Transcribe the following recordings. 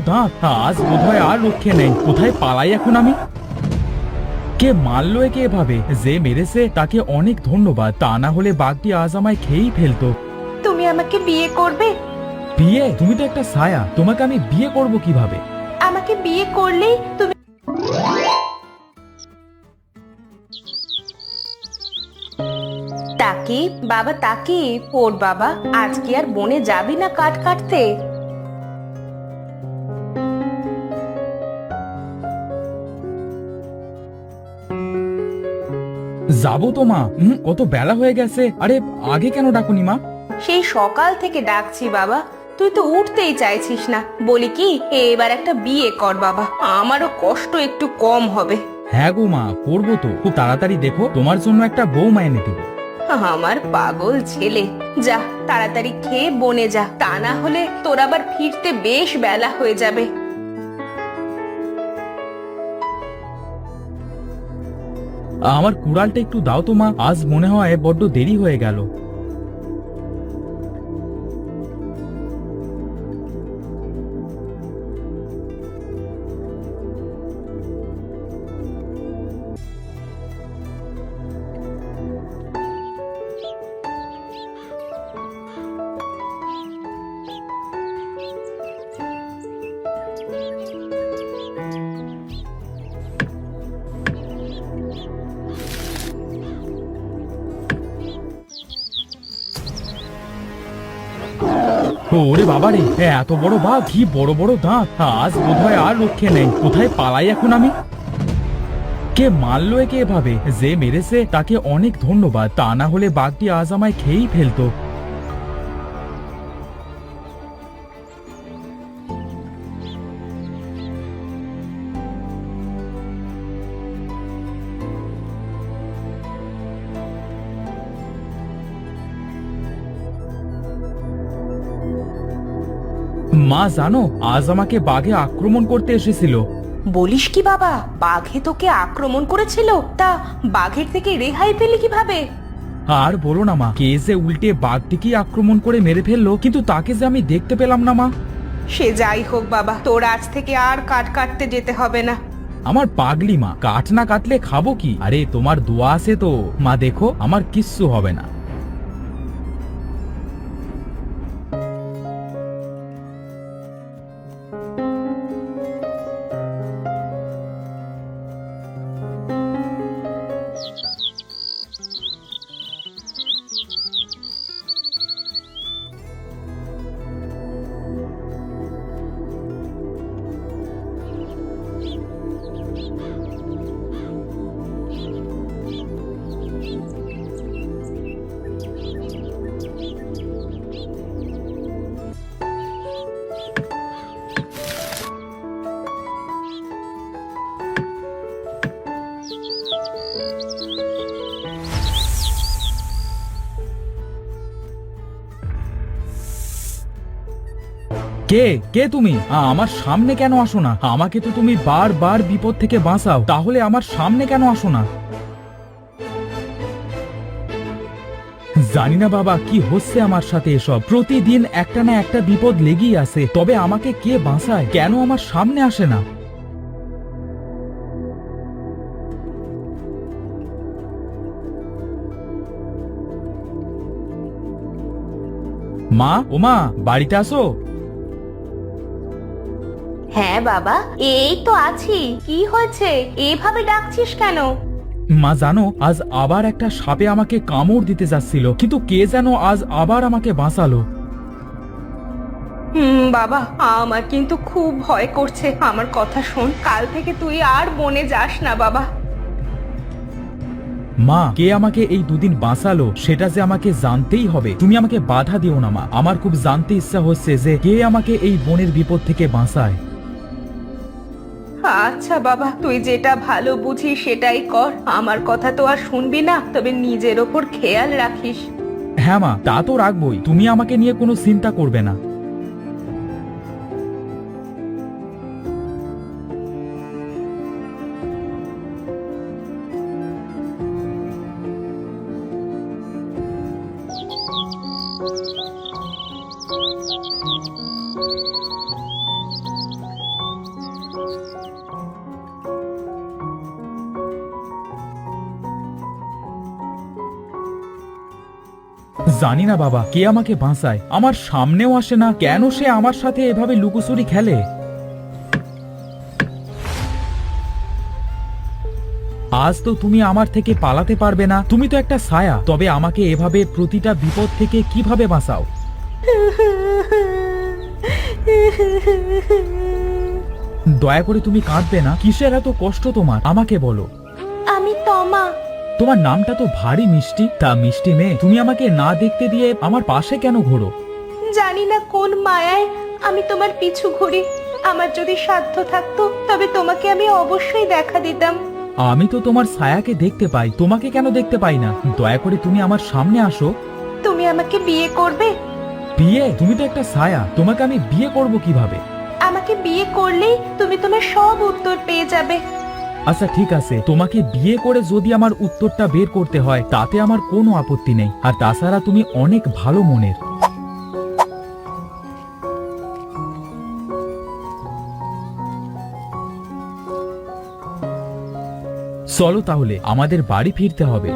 দাঁত, আজ বোধহয় আর রক্ষে নেই। কোথায় পালাই এখন আমি? কে মারলো একে এভাবে? যে মেরেছে তাকে অনেক ধন্যবাদ, তা না হলে বাঘটি আজ আমায় খেয়েই ফেলতো। তুমি আমাকে বিয়ে করবে? বিয়ে? তুমি তো একটা ছায়া, তোমাকে আমি বিয়ে করব কিভাবে? আমাকে বিয়ে করলেই তুমি। তাকে বাবা, তাকে ওর বাবা, আজকে আর বনে যাবি না কাঠ কাটতে? যাবো তো মা। কত বেলা হয়ে গেছে। আরে আগে কেন ডাকুনি মা? সেই সকাল থেকে ডাকছি বাবা, তুই তো উঠতেই চাইছিস না। বলি কি, এবার একটা বিয়ে কর বাবা, আমারও কষ্ট একটু কম হবে। হ্যাঁ গো মা, করবো তো। খুব তাড়াতাড়ি দেখো তোমার জন্য একটা বৌমা এনে দেবো। আমার পাগল ছেলে, যা তাড়াতাড়ি খেয়ে বনে যা, তা না হলে তোর আবার ফিরতে বেশ বেলা হয়ে যাবে। আমার কুড়ালটা একটু দাও তো মা, আজ মনে হয় বড্ড দেরি হয়ে গেল। ওরে বাবা রে, এত বড় বাঘ, কি বড় বড় দাঁত, আজ বোধহয় আর রক্ষে নেই। কোথায় পালাই এখন আমি? কে মারলো একে এভাবে? যে মেরেছে তাকে অনেক ধন্যবাদ, তা না হলে বাঘটি আজ আমায় খেয়েই ফেলতো। মা জানো, আজ আমাকে বাঘে আক্রমণ করতে এসেছিল। বলিস কি বাবা, বাঘে তোকে আক্রমণ করেছিল? তা বাঘের থেকে রেহাই পেলি কিভাবে? আর বলো না মা, কে যে উল্টে বাঘটিকে আক্রমণ করে মেরে ফেললো, কিন্তু তাকে যে আমি দেখতে পেলাম না মা। সে যাই হোক বাবা, তোর আজ থেকে আর কাঠ কাটতে যেতে হবে না। আমার পাগলি মা, কাঠ না কাটলে খাবো কি? আরে তোমার দোয়া আছে তো মা, দেখো আমার কিচ্ছু হবে না। কে কে তুমি? আমার সামনে কেন আসো না? আমাকে তো তুমি বারবার বিপদ থেকে বাঁচাও, তাহলে আমার সামনে কেন আসো না? জানি না বাবা, কি হচ্ছে আমার সাথে এসব। প্রতিদিন একটা না একটা বিপদ লেগেই আছে, তবে আমাকে কে বাঁচায়? কেন আমার সামনে আসে না? মা, ও মা, বাড়িতে আসো। হ্যাঁ বাবা, এই তো আছি। কি হয়েছে, এভাবে ডাকছিস কেন? মা জানো, আজ আবার একটা সাপে আমাকে কামড় দিতে যাচ্ছিল, কিন্তু কে যেন আজ আবার আমাকে বাঁচালো। বাবা, আমার কিন্তু খুব ভয় করছে। আমার কথা শোন, কাল থেকে তুই আর বনে যাস না বাবা। মা, কে আমাকে এই দুদিন বাঁচালো সেটা যে আমাকে জানতেই হবে। তুমি আমাকে বাধা দিও না মা, আমার খুব জানতে ইচ্ছা হচ্ছে যে কে আমাকে এই বনের বিপদ থেকে বাঁচায়। আচ্ছা বাবা, তুই যেটা ভালো বুঝিস সেটাই কর। আমার কথা তো আর শুনবি না, তবে নিজের ওপর খেয়াল রাখিস। হ্যাঁ মা, তা তো রাখবই। তুমি আমাকে নিয়ে কোনো চিন্তা করবে না। জানি না বাবা, কে আমাকে বাঁচায়। আমার সামনেও আসে না, কেন সে আমার সাথে এভাবে লুকোচুরি খেলে? আজ তো তুমি আমার থেকে পালাতে পারবে না, তুমি তো একটা ছায়া। তবে আমাকে এভাবে প্রতিটা বিপদ থেকে কিভাবে বাঁচাও? দয়া করে তুমি কাঁদবে না। কিসের এত কষ্ট তোমার, আমাকে বলো। আমি তমা। তোমার নামটা তো ভারী মিষ্টি। তা মিষ্টি মেয়ে, তুমি আমাকে না দেখতে দিয়ে আমার পাশে কেন ঘোরো? জানি না কোন মায়ায় আমি তোমার পিছু ঘুরি। আমার যদি সাধ্য থাকতো তবে তোমাকে আমি অবশ্যই দেখা দিতাম। আমি তো তোমার ছায়াকে দেখতে পাই, তোমাকে কেন দেখতে পাই না? দয়া করে তুমি আমার সামনে আসো। তুমি আমাকে বিয়ে করবে? বিয়ে? তুমি তো একটা ছায়া, তোমাকে আমি বিয়ে করব কিভাবে? আমাকে বিয়ে করলেই তুমি তোমার সব উত্তর পেয়ে যাবে। আচ্ছা ঠিক আছে, তোমাকে বিয়ে করে যদি আমার উত্তরটা বের করতে হয় তাতে আমার কোনো আপত্তি নেই। আর তাছাড়া তুমি অনেক ভালো মনের। চলো তাহলে, আমাদের বাড়ি ফিরতে হবে।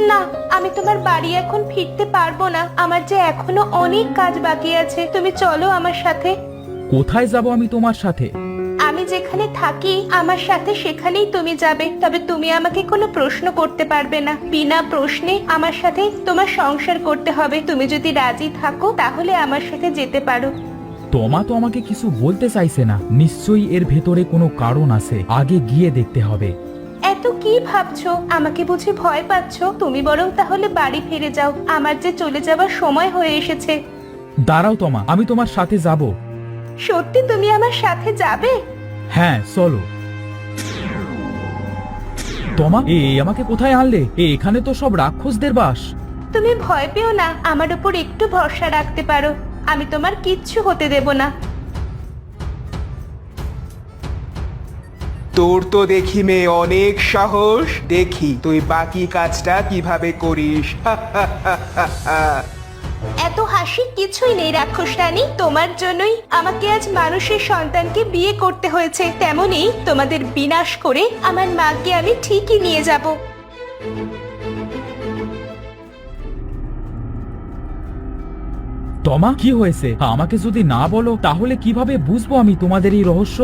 না, আমি তোমার বাড়ি এখন ফিরতে পারবো না। আমার যে এখনো অনেক কাজ বাকি আছে। তুমি চলো আমার সাথে। কোথায় যাব আমি তোমার সাথে? আমি যেখানে থাকি আমার সাথে সেখানেই তুমি যাবে। তবে তুমি আমাকে কোনো প্রশ্ন করতে পারবে না। বিনা প্রশ্নে আমার সাথে তোমার সংসার করতে হবে। তুমি যদি রাজি থাকো তাহলে আমার সাথে যেতে পারো। তোমা তো আমাকে কিছু বলতে চাইছে না। নিশ্চয়ই এর ভেতরে কোনো কারণ আছে, আগে গিয়ে দেখতে হবে। এত কি ভাবছো? আমাকে বুঝি ভয় পাচ্ছো? তুমি বরং তাহলে বাড়ি ফিরে যাও। আমার যে চলে যাবার সময় হয়ে এসেছে। দাঁড়াও তোমা, আমি তোমার সাথে যাব। সত্যি তুমি আমার সাথে যাবে? হ্যাঁ চলো। তোমা, আমাকে কোথায় আনলে? এখানে তো সব রাক্ষসদের বাস। তুমি ভয় পেও না, আমার উপর একটু ভরসা রাখতে পারো। আমি তোমার কিচ্ছু হতে দেব না। তোর তো দেখি মেয়ে অনেক সাহস। দেখি তুই বাকি কাজটা কিভাবে করিস। এত হাসি কিছুই নেই রাক্ষস রানী। তোমার জন্যই আমাকে আজ মানুষের সন্তানকে বিয়ে করতে হয়েছে। তেমনি তোমাদের বিনাশ করে আমার মাকে আমি ঠিকই নিয়ে যাব। তোমা, কি হয়েছে? আমাকে যদি না বলো তাহলে কিভাবে বুঝবো আমি তোমাদের এই রহস্য?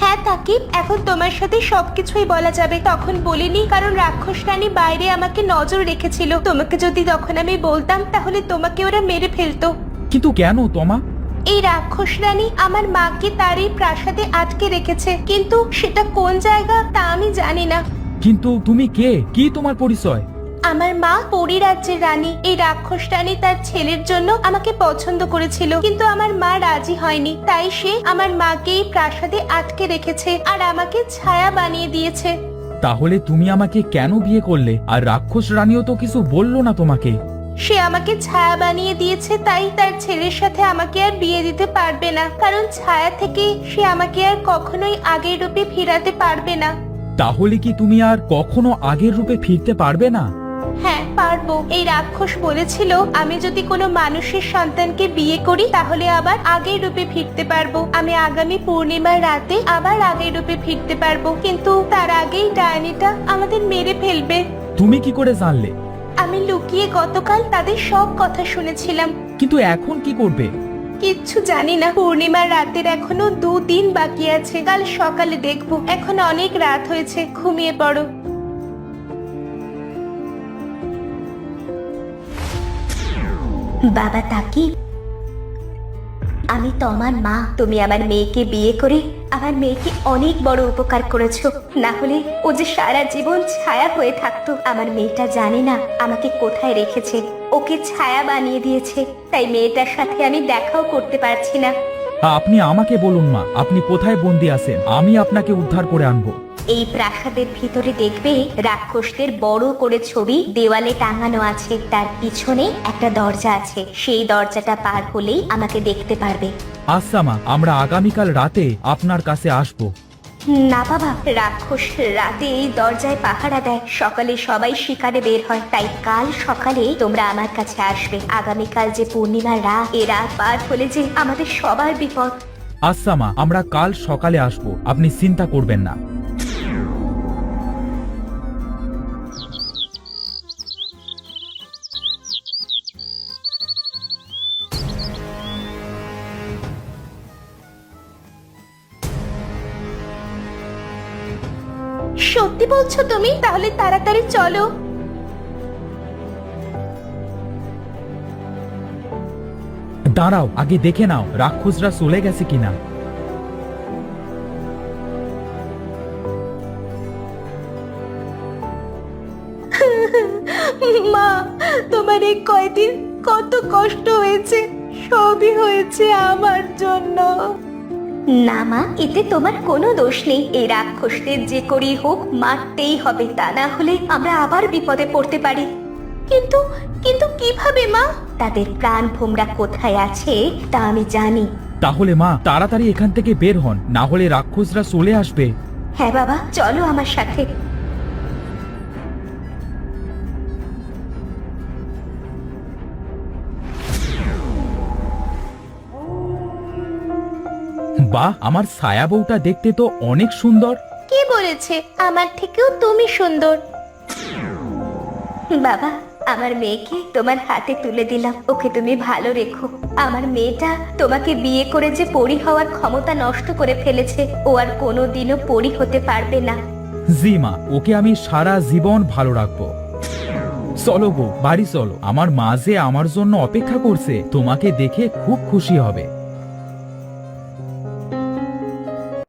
হ্যাঁ তাকিব, এখন তোমার সাথে সবকিছুই বলা যাবে। তখন বলিনি কারণ রাক্ষস রানী বাইরে আমাকে নজর রেখেছিল। তোমাকে যদি তখন আমি বলতাম তাহলে তোমাকে ওরা মেরে ফেলতো। কিন্তু কেন তোমা? এই রাক্ষস রানী আমার মাকে তার এই প্রাসাদে আটকে রেখেছে, কিন্তু সেটা কোন জায়গা তা আমি জানি না। কিন্তু তুমি কে? কি তোমার পরিচয়? আমার মা পরিরাজ্যের রানী। এই রাক্ষস রানী তার ছেলের জন্য আমাকে পছন্দ করেছিল, কিন্তু আমার মা রাজি হয়নি। তাই সে আমার মাকে এই প্রাসাদে আটকে রেখেছে আর আমাকে ছায়া বানিয়ে দিয়েছে। তাহলে তুমি আমাকে কেন বিয়ে করলে? আর রাক্ষস রানীও তো কিছু বললো না তোমাকে। সে আমাকে ছায়া বানিয়ে দিয়েছে, তাই তার ছেলের সাথে আমাকে আর বিয়ে দিতে পারবে না। কারণ ছায়া থেকে সে আমাকে আর কখনোই আগের রূপে ফিরাতে পারবে না। তাহলে কি তুমি আর কখনো আগের রূপে ফিরতে পারবে না? হ্যাঁ পারবো। এই রাক্ষস বলেছিল আমি যদি কোনো মানুষের সন্তানকে বিয়ে করি তাহলে আবার আগের রূপে ফিরতে পারবো। আমি আগামী পূর্ণিমার রাতে আবার আগের রূপে ফিরতে পারবো, কিন্তু তার আগেই ডাইনিটা আমাদের মেরে ফেলবে। তুমি কি করে জানলে? আমি লুকিয়ে গতকাল তাদের সব কথা শুনেছিলাম। কিন্তু এখন কি করবে? কিচ্ছু জানি না। পূর্ণিমার রাতের এখনো 2 দিন বাকি আছে। কাল সকালে দেখবো। এখন অনেক রাত হয়েছে, ঘুমিয়ে পড়ো। বাবা তাকিব, আমি তোমার মা। তুমি আমার মেয়েকে বিয়ে করে আমার মেয়েকে অনেক বড় উপকার করেছো। না হলে ও যে সারা জীবন ছায়া হয়ে থাকতো। আমার মেয়েটা জানে না আমাকে কোথায় রেখেছে, ওকে ছায়া বানিয়ে দিয়েছে। তাই মেয়েটার সাথে আমি দেখাও করতে পারছি না। আপনি আমাকে বলুন মা, আপনি কোথায় বন্দি আছেন? আমি আপনাকে উদ্ধার করে আনবো। এই প্রাসাদের ভিতরে দেখবে রাক্ষসদের বড় করে ছবি দেওয়ালে টাঙানো আছে। তার পিছনে একটা দরজা আছে, সেই দরজাটা পার হলেই আমাকে দেখতে পারবে। আচ্ছা মা, আমরা আগামীকাল রাতে আপনার কাছে আসবো। না বাবা, রাক্ষস রাতে এই দরজায় পাহারা দেয়। সকালে সবাই শিকারে বের হয়, তাই কাল সকালে তোমরা আমার কাছে আসবে। আগামীকাল যে পূর্ণিমার রাত, এ রাত পার হলে যে আমাদের সবার বিপদ। আচ্ছা মা, আমরা কাল সকালে আসবো, আপনি চিন্তা করবেন না। সত্যি বলছো তুমি? তাহলে তাড়াতাড়ি চলো। দাঁড়াও, আগে দেখে নাও রাক্ষসরা চলে গেছে কিনা। মা, তোমার এই কয়দিন কত কষ্ট হয়েছে, সবই হয়েছে আমার জন্য। না মা, এতে তোমার কোনো দোষ নেই। এই রাক্ষসদের যে করেই হোক মারতেই হবে, তা না হলে আমরা আবার বিপদে পড়তে পারি। কিন্তু কিন্তু কিভাবে মা? তাদের প্রাণ ভোমরা কোথায় আছে তা আমি জানি। তাহলে মা তাড়াতাড়ি এখান থেকে বের হন, না হলে রাক্ষসরা চলে আসবে। হ্যাঁ বাবা, চলো আমার সাথে। বাহ, আমার ছায়া বউটা দেখতে তো অনেক সুন্দর। কে বলেছে আমার থেকেও তুমি সুন্দর? বাবা, আমার মেয়েকে তোমার হাতে তুলে দিলাম, ওকে তুমি ভালো রেখো। আমার মেয়েটা তোমাকে বিয়ে করে যে পরী হওয়ার ক্ষমতা নষ্ট করে ফেলেছে, ও আর কোনোদিনও পরী হতে পারবে না। জি মা, ওকে আমি সারা জীবন ভালো রাখবো। চলো বউ, বাড়ি চলো, আমার মা যে আমার জন্য অপেক্ষা করছে, তোমাকে দেখে খুব খুশি হবে।